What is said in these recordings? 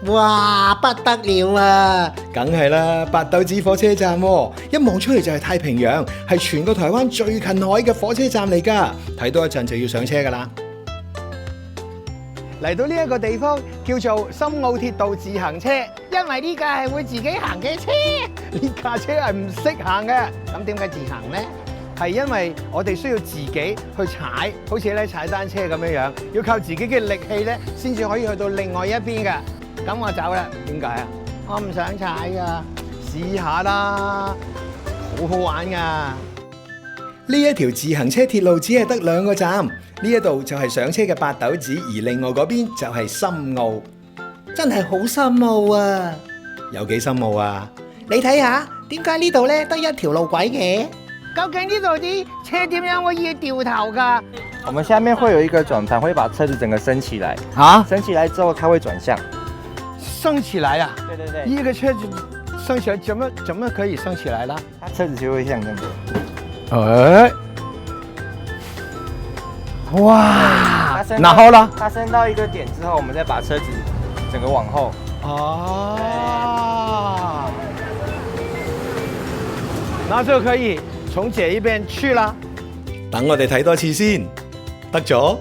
哇，不得了啊！梗係啦，八斗子火車站喎，一望出嚟就係太平洋，係全個台灣最近海嘅火車站嚟㗎。睇多一陣就要上車㗎啦。嚟到呢一個地方叫做深澳鐵道自行車，因為呢架係會自己行嘅車。呢架車係唔識行嘅，咁點解自行呢？係因為我哋需要自己去踩，好似咧踩單車咁樣樣，要靠自己嘅力氣咧，先至可以去到另外一邊㗎。咁我走啦。點解啊？我唔想踩噶。試下啦，好好玩㗎！呢一條自行車鐵路只係得2個站，呢一度就係上車嘅八斗子，而另外嗰邊就係深澳。真係好深奧啊！有幾深奧啊？你睇下，點解呢度咧得一條路軌嘅？究竟呢度啲車點樣可以掉頭㗎？我們下面會有一個轉盤，會把車子整個升起來。啊？升起來之後，它會轉向。升起來啊？對對對。一個車子升起來，怎麼可以升起來啦？它車子就會向那個。哎，哇！然後呢？它升到一個點之後，我們再把車子整個往後。哦。那就可以從這一邊去啦。等我哋睇多次先，得咗。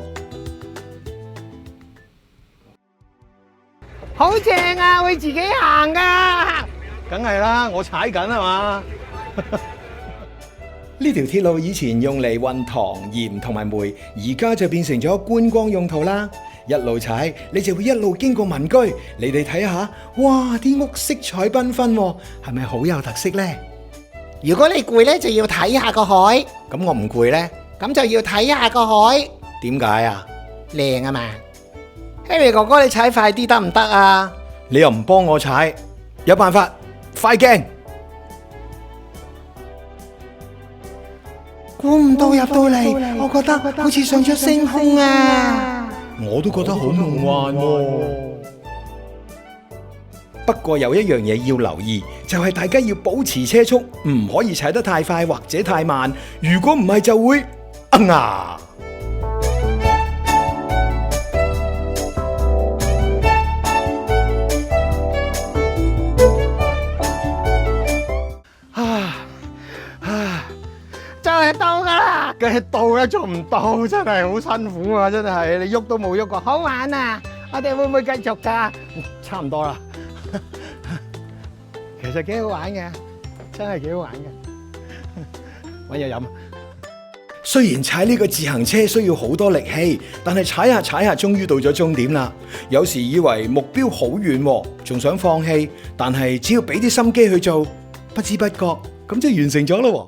好正啊，會自己行噶。梗係啦，我踩緊啊嘛。呢條鐵路以前用嚟運糖、鹽同埋煤，而家就變成咗觀光用途啦。一路踩，你就會一路經過民居。你哋睇下，哇！啲屋色彩繽紛喎，係咪好有特色呢？如果你攰咧，就要睇下個海。咁我唔攰呢？咁就要睇下個海。點解啊？靚啊嘛。Harry 哥哥，你踩快啲得唔得啊？你又唔幫我踩，有辦法，快鏡。估唔到入到嚟，我覺得好似上咗星空啊！我都覺得好夢幻喎。不過有一樣嘢要留意，就係大家要保持車速，唔可以踩得太快或者太慢。如果唔係就會啊！就係到噶啦，梗係到啦，做唔到真係好辛苦啊！真係你喐都冇喐過。好玩啊！我哋會唔會繼續噶？差唔多啦。其實幾好玩嘅，真係幾好玩嘅。搵嘢飲。雖然踩呢個自行車需要好多力氣，但係踩下踩下，終於到咗終點啦。有時以為目標好遠，仲想放棄，但係只要俾啲心機去做，不知不覺咁就完成咗咯。